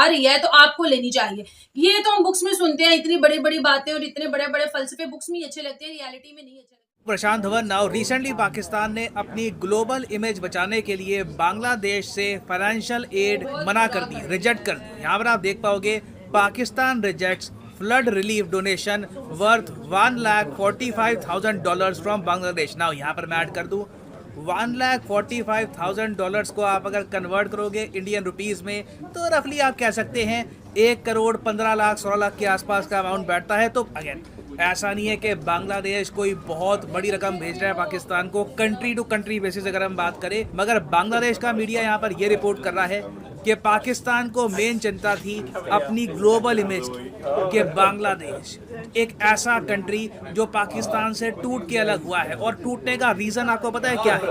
जा रही है तो आपको लेनी चाहिए। ये तो हम बुक्स में सुनते हैं, इतनी बड़ी बड़ी बातें और इतने बड़े बड़े फलसफे बुक्स में ही अच्छे लगते हैं, रियलिटी में नहीं अच्छे लगते। प्रशांत धवन नाउ रिसेंटली पाकिस्तान ने अपनी ग्लोबल इमेज बचाने के लिए बांग्लादेश से फाइनेंशियल एड मना कर दी, रिजेक्ट कर दी। यहाँ पर आप देख पाओगे Pakistan rejects flood relief donation worth $1,45,000 from Bangladesh. Now यहाँ पर मैं ऐड कर दूँ $1,45,000 को आप अगर कन्वर्ट करोगे इंडियन रुपीस में तो रफली आप कह सकते हैं 1,15,00,16 के आसपास का अमाउंट बैठता है। तो अगेन ऐसा नहीं है कि बांग्लादेश कोई बहुत बड़ी रकम भेज रहा है पाकिस्तान को, कंट्री टू कंट्री बेसिस अगर हम बात करें, मगर बांग्लादेश का मीडिया यहाँ पर यह रिपोर्ट कर रहा है कि पाकिस्तान को मेन चिंता थी अपनी ग्लोबल इमेज की, कि बांग्लादेश एक ऐसा कंट्री जो पाकिस्तान से टूट के अलग हुआ है। और टूटने का रीज़न आपको पता है क्या है?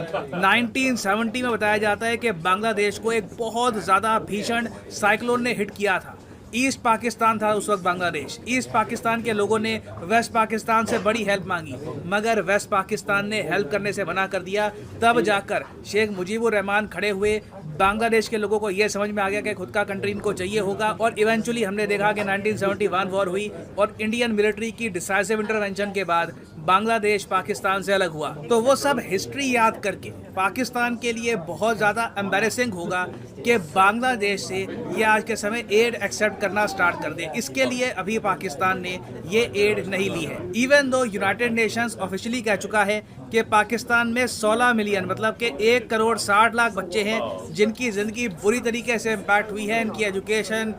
1970 में बताया जाता है कि बांग्लादेश को एक बहुत ज़्यादा भीषण साइक्लोन ने हिट किया था। ईस्ट पाकिस्तान था उस वक्त बांग्लादेश। ईस्ट पाकिस्तान के लोगों ने वेस्ट पाकिस्तान से बड़ी हेल्प मांगी, मगर वेस्ट पाकिस्तान ने हेल्प करने से मना कर दिया। तब जाकर शेख मुजीबुर रहमान खड़े हुए, बांग्लादेश के लोगों को यह समझ में आ गया कि खुद का कंट्री इनको चाहिए होगा, और इवेंचुअली हमने देखा कि 1971 वॉर हुई और इंडियन मिलिट्री की डिसाइसिव इंटरवेंशन के बाद बांग्लादेश पाकिस्तान से अलग हुआ। तो वो सब हिस्ट्री याद करके पाकिस्तान के लिए बहुत ज़्यादा एम्बैरेसिंग होगा कि बांग्लादेश से ये आज के समय एड एक्सेप्ट करना स्टार्ट कर दे। इसके लिए अभी पाकिस्तान ने ये एड नहीं ली है, even though United Nations officially कह चुका है कि पाकिस्तान में 16 मिलियन मतलब कि 1,60,00,000 बच्चे हैं जिनकी ज़िंदगी बुरी तरीके से इम्पैक्ट हुई है। इनकी एजुकेशन,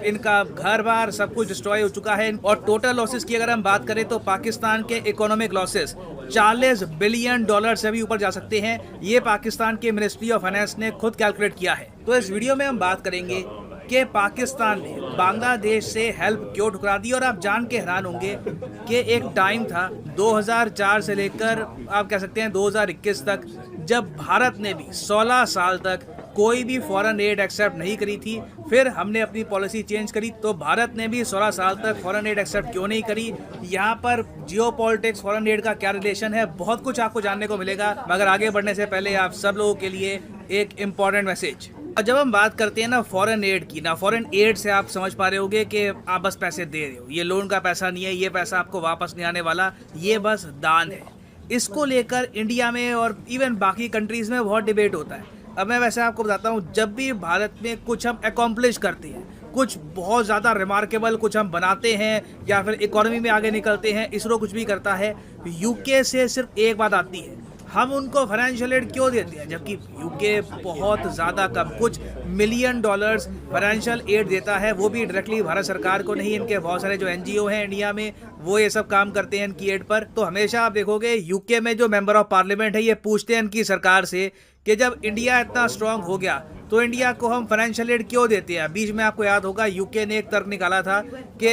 इनका घर बार सब कुछ डिस्ट्रॉय हो चुका है। और टोटल लॉसेस की अगर हम बात करें तो पाकिस्तान के इकोनॉमिक लॉसेस $40 बिलियन से भी ऊपर जा सकते हैं। ये पाकिस्तान के मिनिस्ट्री ऑफ फाइनेंस ने खुद कैलकुलेट किया है। तो इस वीडियो में हम बात करेंगे कि पाकिस्तान ने बांग्लादेश से हेल्प क्यों ठुकरा दी। और आप जान के हैरान होंगे कि एक टाइम था 2004 से लेकर आप कह सकते हैं 2021 तक, जब भारत ने भी 16 साल तक कोई भी फॉरेन एड एक्सेप्ट नहीं करी थी। फिर हमने अपनी पॉलिसी चेंज करी, तो भारत ने भी 16 साल तक फॉरेन एड एक्सेप्ट क्यों नहीं करी। यहाँ पर जियो पॉलिटिक्स, फॉरेन एड का क्या रिलेशन है, बहुत कुछ आपको जानने को मिलेगा। मगर आगे बढ़ने से पहले आप सब लोगों के लिए एक इम्पॉर्टेंट मैसेज। और जब हम बात करते हैं ना फॉरेन एड की, ना फॉरेन एड से आप समझ पा रहे होगे कि आप बस पैसे दे रहे हो, ये लोन का पैसा नहीं है, ये पैसा आपको वापस नहीं आने वाला, ये बस दान है। इसको लेकर इंडिया में और इवन बाकी कंट्रीज़ में बहुत डिबेट होता है। अब मैं वैसे आपको बताता हूँ, जब भी भारत में कुछ हम अकॉम्प्लिश करते हैं, कुछ बहुत ज़्यादा रिमार्केबल कुछ हम बनाते हैं या फिर इकोनॉमी में आगे निकलते हैं, इसरो कुछ भी करता है, यूके से सिर्फ एक बात आती है, हम उनको फाइनेंशियल एड क्यों देते हैं, जबकि यूके बहुत ज़्यादा कम, कुछ $1 मिलियन फाइनेंशियल एड देता है, वो भी डायरेक्टली भारत सरकार को नहीं। इनके बहुत सारे जो NGO हैं इंडिया में वो ये सब काम करते हैं इनकी एड पर। तो हमेशा आप देखोगे यूके में जो मेंबर ऑफ पार्लियामेंट है ये पूछते हैं इनकी सरकार से कि जब इंडिया इतना स्ट्रांग हो गया तो इंडिया को हम फाइनेंशियल एड क्यों देते हैं। बीच में आपको याद होगा यूके ने एक तर्क निकाला था कि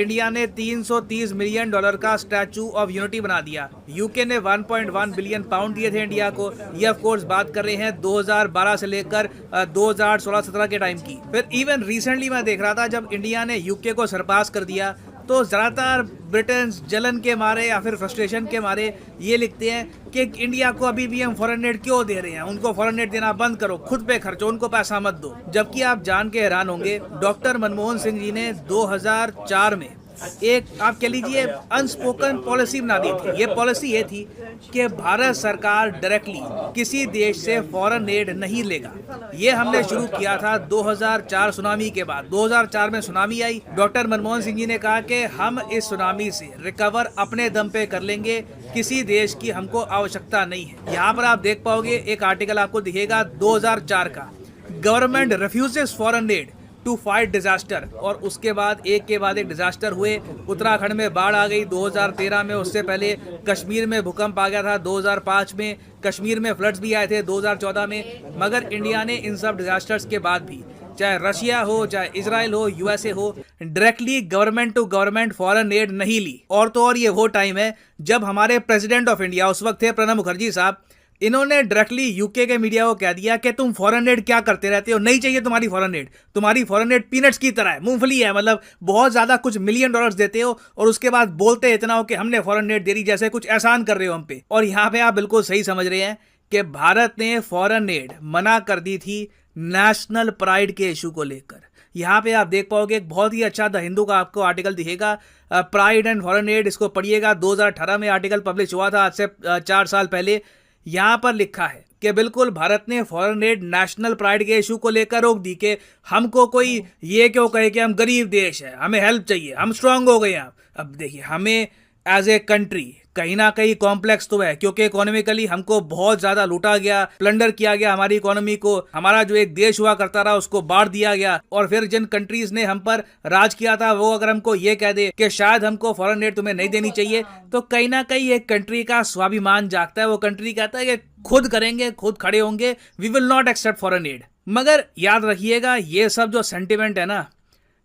इंडिया ने $330 मिलियन का स्टैचू ऑफ यूनिटी बना दिया। यूके ने 1.1 बिलियन पाउंड दिए थे इंडिया को। ये ऑफ कोर्स बात कर रहे हैं 2012 से लेकर 2016-17 के टाइम की। फिर इवन रिसेंटली मैं देख रहा था जब इंडिया ने यूके को सरपास कर दिया तो ज़्यादातर ब्रिटेन जलन के मारे या फिर फ्रस्ट्रेशन के मारे ये लिखते हैं कि इंडिया को अभी भी हम फॉरेन एड क्यों दे रहे हैं, उनको फॉरेन एड देना बंद करो, खुद पे खर्चो, उनको पैसा मत दो। जबकि आप जान के हैरान होंगे डॉक्टर मनमोहन सिंह जी ने 2004 में एक आप कह लीजिए अनस्पोकन पॉलिसी बना दी थी। ये पॉलिसी ये थी कि भारत सरकार डायरेक्टली किसी देश से फॉरेन एड नहीं लेगा। ये हमने शुरू किया था 2004 सुनामी के बाद। 2004 में सुनामी आई, डॉक्टर मनमोहन सिंह जी ने कहा कि हम इस सुनामी से रिकवर अपने दम पे कर लेंगे, किसी देश की हमको आवश्यकता नहीं है। यहाँ पर आप देख पाओगे एक आर्टिकल आपको दिखेगा 2004 का, government refuses foreign aid to fight disaster. और उसके बाद एक के बाद एक डिजास्टर हुए। उत्तराखंड में बाढ़ आ गई 2013 में, उससे पहले कश्मीर में भूकंप आ गया था 2005 में, कश्मीर में फ्लड्स भी आए थे 2014 में। मगर इंडिया ने इन सब डिजास्टर्स के बाद भी, चाहे रशिया हो, चाहे इजराइल हो, USA हो, directly government to government foreign aid नहीं ली। और तो और ये वो टाइम है जब हमारे प्रेसिडेंट ऑफ इंडिया उस वक्त थे प्रणब मुखर्जी साहब, इन्होंने डायरेक्टली यूके के मीडिया को कह दिया कि तुम फॉरेन एड क्या करते रहते हो, नहीं चाहिए तुम्हारी फॉरेन एड, तुम्हारी फॉरेन एड पीनट्स की तरह है, मूंगफली है, मतलब बहुत ज़्यादा कुछ $1 मिलियन देते हो और उसके बाद बोलते इतना हो कि हमने फॉरेन एड दे दी, जैसे कुछ एहसान कर रहे हो हम पे। और यहाँ पे आप बिल्कुल सही समझ रहे हैं कि भारत ने फॉरेन एड मना कर दी थी नेशनल प्राइड के इशू को लेकर, यहाँ पे आप देख पाओगे एक बहुत ही अच्छा द हिंदू का आपको आर्टिकल दिखेगा, प्राइड एंड फॉरेन एड, इसको पढ़िएगा। 2018 में आर्टिकल पब्लिश हुआ था, आज से 4 साल पहले। यहाँ पर लिखा है कि बिल्कुल भारत ने फॉरेन एड नेशनल प्राइड के इशू को लेकर रोक दी कि हमको कोई ये क्यों कहे कि हम गरीब देश है, हमें हेल्प चाहिए, हम स्ट्रांग हो गए हैं। अब देखिए, हमें एज ए कंट्री कहीं ना कहीं कॉम्प्लेक्स तो है, क्योंकि इकोनॉमिकली हमको बहुत ज्यादा लूटा गया, प्लंडर किया गया हमारी इकोनॉमी को। हमारा जो एक देश हुआ करता रहा उसको बांट दिया गया, और फिर जिन कंट्रीज ने हम पर राज किया था वो अगर हमको ये कह दे कि शायद हमको फॉरेन एड तुम्हें नहीं देनी चाहिए, तो कहीं ना कहीं एक कंट्री का स्वाभिमान जागता है। वो कंट्री कहता है कि खुद करेंगे, खुद खड़े होंगे, we will not accept foreign aid. मगर याद रखिएगा, ये सब जो सेंटिमेंट है ना,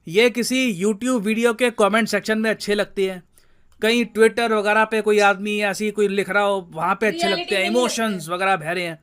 ये किसी यूट्यूब वीडियो के कमेंट सेक्शन में अच्छे लगते हैं, कहीं ट्विटर वगैरह पे कोई आदमी ऐसी कोई लिख रहा हो वहां पे अच्छे लगते हैं, इमोशंस वगैरह बह रहे हैं।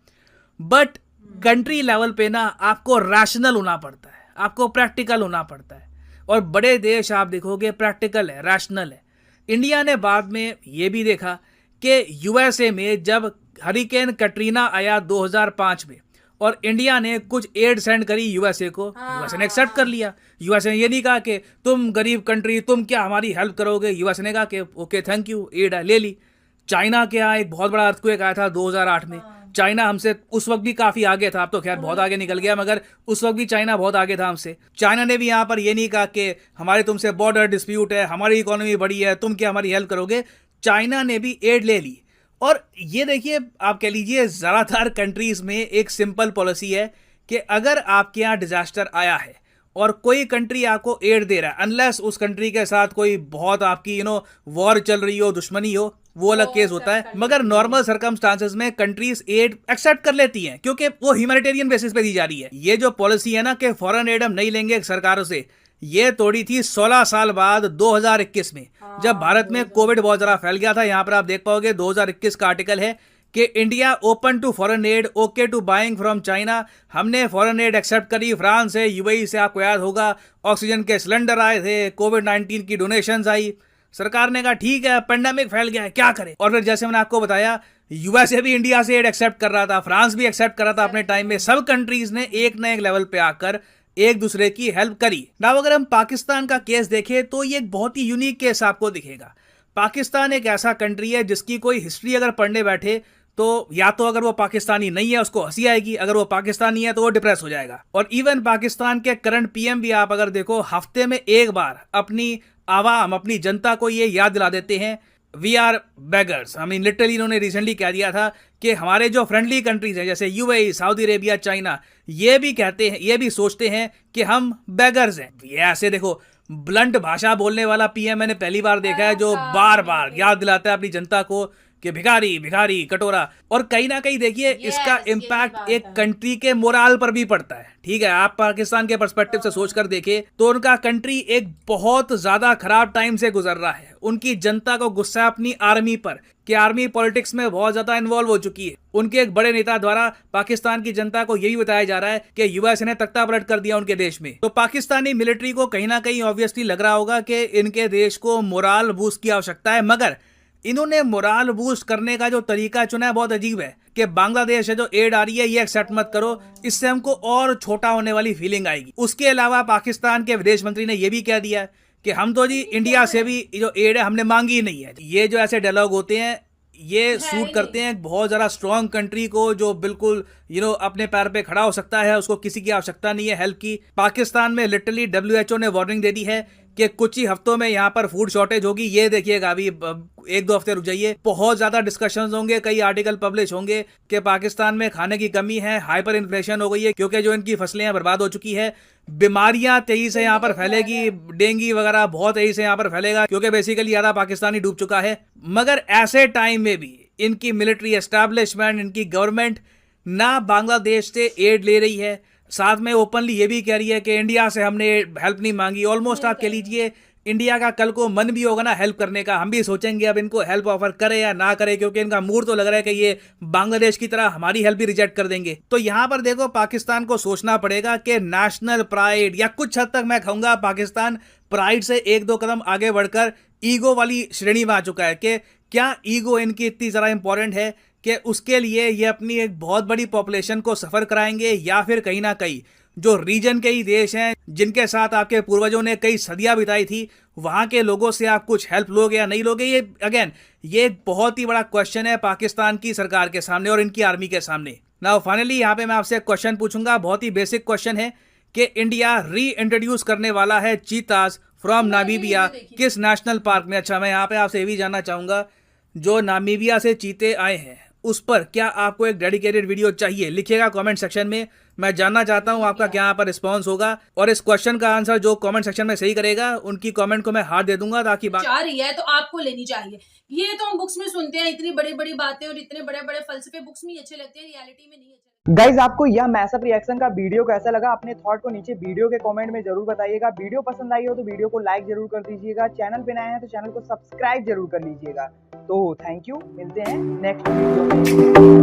बट कंट्री लेवल पे ना आपको रैशनल होना पड़ता है, आपको प्रैक्टिकल होना पड़ता है। और बड़े देश आप देखोगे प्रैक्टिकल है, रैशनल है। इंडिया ने बाद में ये भी देखा कि यूएसए में जब हरिकेन कटरीना आया 2005 में, और इंडिया ने कुछ एड सेंड करी यूएसए को, यूएसए ने एक्सेप्ट कर लिया। यूएसए ने ये नहीं कहा कि तुम गरीब कंट्री, तुम क्या हमारी हेल्प करोगे। यूएसए ने कहा कि ओके थैंक यू, एड ले ली। चाइना के यहाँ एक बहुत बड़ा अर्थक्वेक आया था 2008 में। चाइना हमसे उस वक्त भी काफी आगे था, अब तो खैर बहुत आगे निकल गया, मगर उस वक्त भी चाइना बहुत आगे था हमसे। चाइना ने भी यहाँ पर ये नहीं कहा कि हमारे तुमसे बॉर्डर डिस्प्यूट है, हमारी इकोनॉमी बड़ी है, तुम क्या हमारी हेल्प करोगे। चाइना ने भी एड ले ली। और ये देखिए, आप कह लीजिए ज़्यादातर कंट्रीज में एक सिंपल पॉलिसी है कि अगर आपके यहाँ डिजास्टर आया है और कोई कंट्री आपको एड दे रहा है, अनलेस उस कंट्री के साथ कोई बहुत आपकी वॉर चल रही हो, दुश्मनी हो, वो अलग केस होता है। मगर नॉर्मल सर्कमस्टांसेस में कंट्रीज एड एक्सेप्ट कर लेती हैं, क्योंकि वो ह्यूमैनिटेरियन बेसिस पे दी जा रही है। ये जो पॉलिसी है ना कि फॉरेन एड हम नहीं लेंगे सरकारों से, ये तोड़ी थी 16 साल बाद 2021 में, जब भारत में कोविड बहुत ज़्यादा फैल गया था। यहाँ पर आप देख पाओगे 2021 का आर्टिकल है कि India open to foreign aid, okay to buying from China. हमने फॉरेन एड एक्सेप्ट करी, फ्रांस से, यूएई से, आपको याद होगा ऑक्सीजन के सिलेंडर आए थे, कोविड-19 की डोनेशंस आई। सरकार ने कहा ठीक है, पेंडेमिक फैल गया है, क्या करें। और फिर जैसे मैंने आपको बताया, यूएसए भी इंडिया से एड एक्सेप्ट कर रहा था, फ्रांस भी एक्सेप्ट कर रहा था अपने टाइम में। सब कंट्रीज ने एक न एक लेवल पे आकर एक दूसरे की हेल्प करी। नाउ अगर हम पाकिस्तान का केस देखें तो ये एक बहुत ही यूनिक केस आपको दिखेगा। पाकिस्तान एक ऐसा कंट्री है जिसकी कोई हिस्ट्री अगर पढ़ने बैठे तो या तो अगर वो पाकिस्तानी नहीं है उसको हंसी आएगी, अगर वो पाकिस्तानी है तो वो डिप्रेस हो जाएगा। और इवन पाकिस्तान के करंट पीएम भी आप अगर देखो, हफ्ते में एक बार अपनी आवाम, अपनी जनता को ये याद दिला देते हैं, we are beggars. I mean literally इन्होंने रिसेंटली कह दिया था कि हमारे जो फ्रेंडली कंट्रीज हैं जैसे यूएई, सऊदी अरेबिया, चाइना, ये भी कहते हैं, ये भी सोचते हैं कि हम बेगर्स हैं। ये ऐसे देखो, ब्लंट भाषा बोलने वाला पीएम मैंने पहली बार देखा है जो बार बार याद दिलाता है अपनी जनता को कि भिखारी भिखारी कटोरा। और कहीं ना कहीं देखिए इसका इम्पैक्ट एक कंट्री के मोराल पर भी पड़ता है। ठीक है, आप पाकिस्तान के पर्सपेक्टिव से सोचकर देखें तो उनका कंट्री एक बहुत ज्यादा खराब टाइम से गुजर रहा है। उनकी जनता को गुस्सा है अपनी आर्मी पर कि आर्मी पॉलिटिक्स में बहुत ज्यादा इन्वॉल्व हो चुकी है। उनके एक बड़े नेता द्वारा पाकिस्तान की जनता को यही बताया जा रहा है कि यूएसए ने तख्ता पलट कर दिया उनके देश में। तो पाकिस्तानी मिलिट्री को कहीं ना कहीं ऑब्वियसली लग रहा होगा कि इनके देश को मोराल बूस्ट की आवश्यकता है। मगर इन्होंने मोराल बूस्ट करने का जो तरीका चुना है बहुत अजीब है कि बांग्लादेश है जो एड आ रही है ये एक्सेप्ट मत करो, इससे हमको और छोटा होने वाली फीलिंग आएगी। उसके अलावा पाकिस्तान के विदेश मंत्री ने यह भी कह दिया कि हम तो जी इंडिया से भी जो एड है हमने मांगी ही नहीं है। ये जो ऐसे डायलॉग होते हैं ये सूट करते हैं बहुत ज़्यादा स्ट्रॉन्ग कंट्री को जो बिल्कुल अपने पैर पे खड़ा हो सकता है, उसको किसी की आवश्यकता नहीं है हेल्प की। पाकिस्तान में लिटरली WHO ने वार्निंग दे दी है कि कुछ ही हफ्तों में यहाँ पर फूड शॉर्टेज होगी। ये देखिएगा, अभी 1-2 हफ्ते रुक जाइए, बहुत ज़्यादा डिस्कशंस होंगे, कई आर्टिकल पब्लिश होंगे कि पाकिस्तान में खाने की कमी है, हाइपर इन्फ्लेशन हो गई है क्योंकि जो इनकी फसलें बर्बाद हो चुकी है, बीमारियां तेजी से यहाँ पर फैलेगी, डेंगू वगैरह बहुत तेजी से यहाँ पर फैलेगा क्योंकि बेसिकली आधा पाकिस्तानी डूब चुका है। मगर ऐसे टाइम में भी इनकी मिलिट्री एस्टैब्लिशमेंट, इनकी गवर्नमेंट ना बांग्लादेश से एड ले रही है, साथ में ओपनली ये भी कह रही है कि इंडिया से हमने हेल्प नहीं मांगी। ऑलमोस्ट आप कह लीजिए इंडिया का कल को मन भी होगा ना हेल्प करने का, हम भी सोचेंगे अब इनको हेल्प ऑफर करे या ना करे, क्योंकि इनका मूड तो लग रहा है कि ये बांग्लादेश की तरह हमारी हेल्प भी रिजेक्ट कर देंगे। तो यहाँ पर देखो पाकिस्तान को सोचना पड़ेगा कि नेशनल प्राइड, या कुछ हद तक मैं कहूँगा पाकिस्तान प्राइड से 1-2 कदम आगे बढ़कर ईगो वाली श्रेणी में आ चुका है कि क्या ईगो इनकी इतनी ज़्यादा इंपॉर्टेंट है कि उसके लिए ये अपनी एक बहुत बड़ी पॉपुलेशन को सफ़र कराएंगे, या फिर कहीं ना कहीं जो रीजन के ही देश हैं जिनके साथ आपके पूर्वजों ने कई सदियां बिताई थी, वहां के लोगों से आप कुछ हेल्प लोगे या नहीं लोगे, ये एक बहुत ही बड़ा क्वेश्चन है पाकिस्तान की सरकार के सामने और इनकी आर्मी के सामने। नाउ फाइनली यहाँ पे मैं आपसे एक क्वेश्चन पूछूंगा, बहुत ही बेसिक क्वेश्चन है कि इंडिया री इंट्रोड्यूस करने वाला है चीतास फ्रॉम नामीबिया किस नेशनल पार्क में। अच्छा, मैं यहाँ पे आपसे ये भी जानना चाहूंगा, जो नामीबिया से चीते आए हैं उस पर क्या आपको एक डेडिकेटेड वीडियो चाहिए? लिखिएगा कमेंट सेक्शन में, मैं जानना चाहता हूं आपका क्या यहाँ पर रिस्पांस होगा। और इस क्वेश्चन का आंसर जो कमेंट सेक्शन में सही करेगा उनकी कमेंट को मैं हार्ट दे दूंगा, ताकि बात चाह रही है तो आपको लेनी चाहिए। ये तो हम बुक्स में सुनते हैं, इतनी बड़ी बड़ी बातें और इतने बड़े बड़े फलसफे बुक्स में ही अच्छे लगते हैं, रियलिटी में नहीं अच्छे। गाइज, आपको यह मैसअप रिएक्शन का वीडियो कैसा लगा? अपने थॉट को नीचे वीडियो के कमेंट में जरूर बताइएगा। वीडियो पसंद आई हो तो वीडियो को लाइक जरूर कर दीजिएगा। चैनल पे नए हैं तो चैनल को सब्सक्राइब जरूर कर लीजिएगा। तो थैंक यू, मिलते हैं नेक्स्ट वीडियो में।